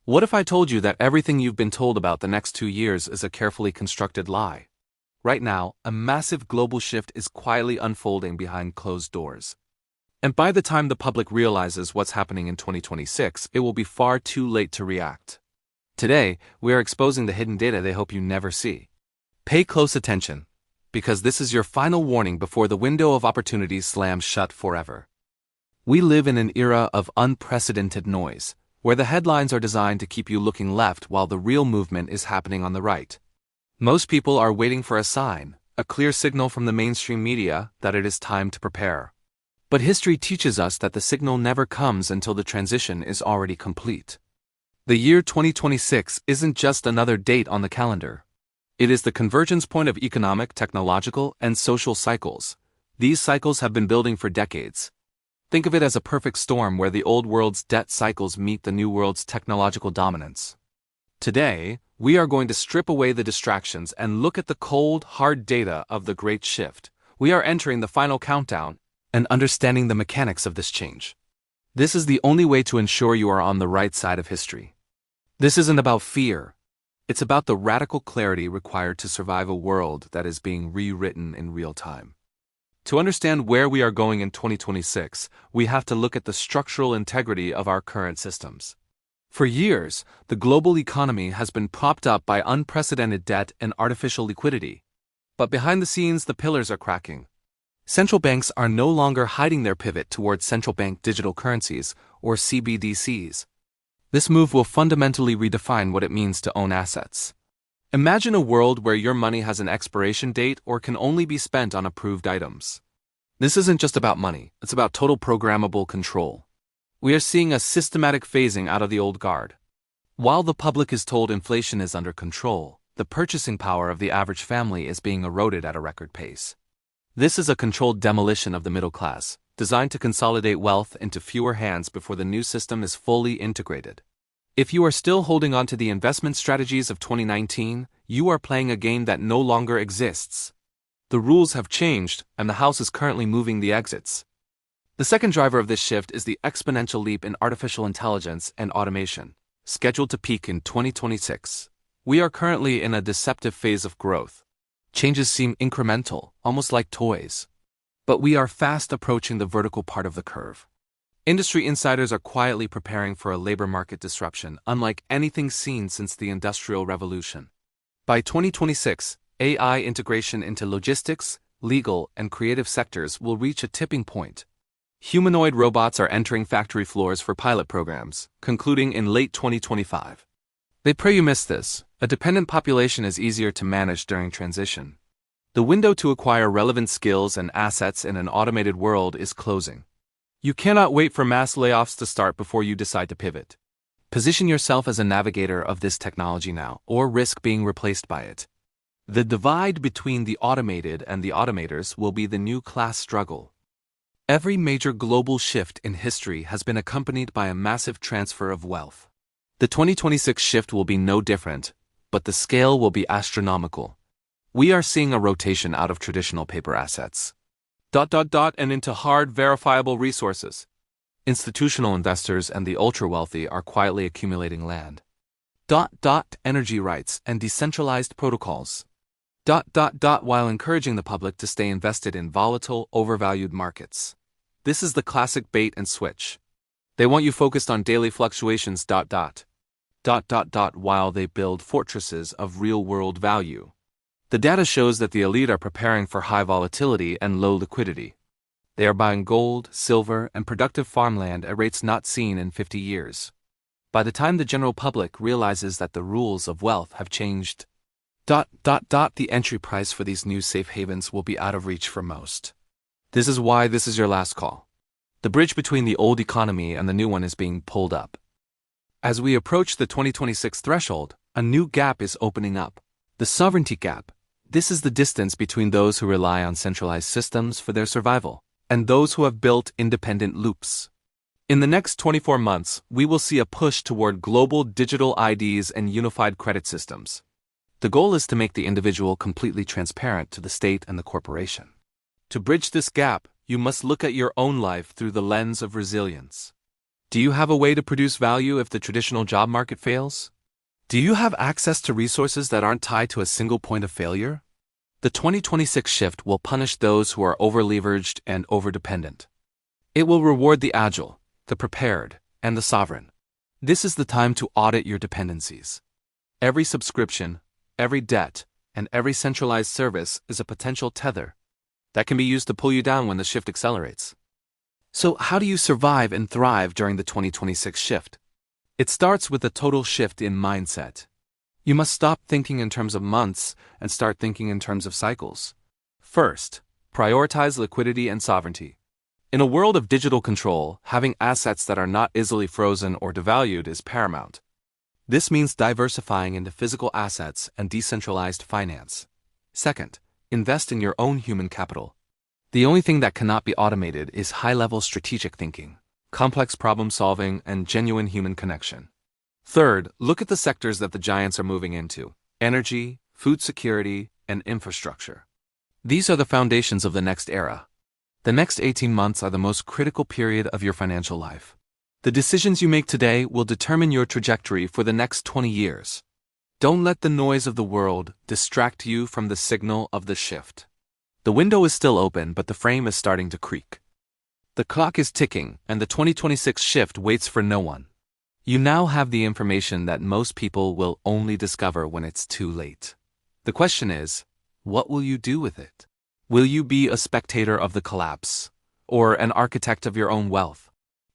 What if I told you that everything you've been told about the next 2 years is a carefully constructed lie? Right now, a massive global shift is quietly unfolding behind closed doors. And by the time the public realizes what's happening in 2026, it will be far too late to react. Today, we are exposing the hidden data they hope you never see. Pay close attention, because this is your final warning before the window of opportunity slams shut forever. We live in an era of unprecedented noise, where the headlines are designed to keep you looking left while the real movement is happening on the right. Most people are waiting for a sign, a clear signal from the mainstream media that it is time to prepare. But history teaches us that the signal never comes until the transition is already complete. The year 2026 isn't just another date on the calendar. It is the convergence point of economic, technological, and social cycles. These cycles have been building for decades. Think of it as a perfect storm where the old world's debt cycles meet the new world's technological dominance. Today, we are going to strip away the distractions and look at the cold, hard data of the Great Shift. We are entering the final countdown and understanding the mechanics of this change. This is the only way to ensure you are on the right side of history. This isn't about fear. It's about the radical clarity required to survive a world that is being rewritten in real time. To understand where we are going in 2026, we have to look at the structural integrity of our current systems. For years, the global economy has been propped up by unprecedented debt and artificial liquidity. But behind the scenes, the pillars are cracking. Central banks are no longer hiding their pivot towards central bank digital currencies, or CBDCs. This move will fundamentally redefine what it means to own assets. Imagine a world where your money has an expiration date or can only be spent on approved items. This isn't just about money, it's about total programmable control. We are seeing a systematic phasing out of the old guard. While the public is told inflation is under control, the purchasing power of the average family is being eroded at a record pace. This is a controlled demolition of the middle class, designed to consolidate wealth into fewer hands before the new system is fully integrated. If you are still holding on to the investment strategies of 2019, you are playing a game that no longer exists. The rules have changed, and the house is currently moving the exits. The second driver of this shift is the exponential leap in artificial intelligence and automation, scheduled to peak in 2026. We are currently in a deceptive phase of growth. Changes seem incremental, almost like toys. But we are fast approaching the vertical part of the curve. Industry insiders are quietly preparing for a labor market disruption unlike anything seen since the Industrial Revolution. By 2026, AI integration into logistics, legal, and creative sectors will reach a tipping point. Humanoid robots are entering factory floors for pilot programs, concluding in late 2025. They pray you miss this. A dependent population is easier to manage during transition. The window to acquire relevant skills and assets in an automated world is closing. You cannot wait for mass layoffs to start before you decide to pivot. Position yourself as a navigator of this technology now, or risk being replaced by it. The divide between the automated and the automators will be the new class struggle. Every major global shift in history has been accompanied by a massive transfer of wealth. The 2026 shift will be no different, but the scale will be astronomical. We are seeing a rotation out of traditional paper assets. And into hard, verifiable resources. Institutional investors and the ultra-wealthy are quietly accumulating land. Energy rights and decentralized protocols. While encouraging the public to stay invested in volatile, overvalued markets. This is the classic bait and switch. They want you focused on daily fluctuations. While they build fortresses of real-world value. The data shows that the elite are preparing for high volatility and low liquidity. They are buying gold, silver, and productive farmland at rates not seen in 50 years. By the time the general public realizes that the rules of wealth have changed, the entry price for these new safe havens will be out of reach for most. This is why this is your last call. The bridge between the old economy and the new one is being pulled up. As we approach the 2026 threshold, a new gap is opening up. The sovereignty gap. This is the distance between those who rely on centralized systems for their survival and those who have built independent loops. In the next 24 months, we will see a push toward global digital IDs and unified credit systems. The goal is to make the individual completely transparent to the state and the corporation. To bridge this gap, you must look at your own life through the lens of resilience. Do you have a way to produce value if the traditional job market fails? Do you have access to resources that aren't tied to a single point of failure? The 2026 shift will punish those who are over-leveraged and over-dependent. It will reward the agile, the prepared, and the sovereign. This is the time to audit your dependencies. Every subscription, every debt, and every centralized service is a potential tether that can be used to pull you down when the shift accelerates. So how do you survive and thrive during the 2026 shift? It starts with a total shift in mindset. You must stop thinking in terms of months and start thinking in terms of cycles. First, prioritize liquidity and sovereignty. In a world of digital control, having assets that are not easily frozen or devalued is paramount. This means diversifying into physical assets and decentralized finance. Second, invest in your own human capital. The only thing that cannot be automated is high-level strategic thinking, complex problem-solving, and genuine human connection. Third, look at the sectors that the giants are moving into: energy, food security, and infrastructure. These are the foundations of the next era. The next 18 months are the most critical period of your financial life. The decisions you make today will determine your trajectory for the next 20 years. Don't let the noise of the world distract you from the signal of the shift. The window is still open, but the frame is starting to creak. The clock is ticking, and the 2026 shift waits for no one. You now have the information that most people will only discover when it's too late. The question is, what will you do with it? Will you be a spectator of the collapse, or an architect of your own wealth?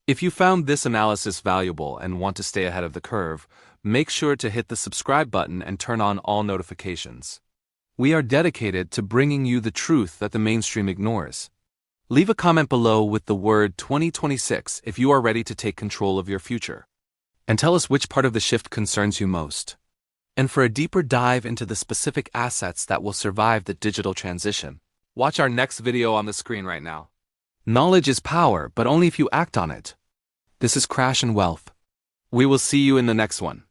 If you found this analysis valuable and want to stay ahead of the curve, make sure to hit the subscribe button and turn on all notifications. We are dedicated to bringing you the truth that the mainstream ignores. Leave a comment below with the word 2026 if you are ready to take control of your future. And tell us which part of the shift concerns you most. And for a deeper dive into the specific assets that will survive the digital transition, watch our next video on the screen right now. Knowledge is power, but only if you act on it. This is Crash and Wealth. We will see you in the next one.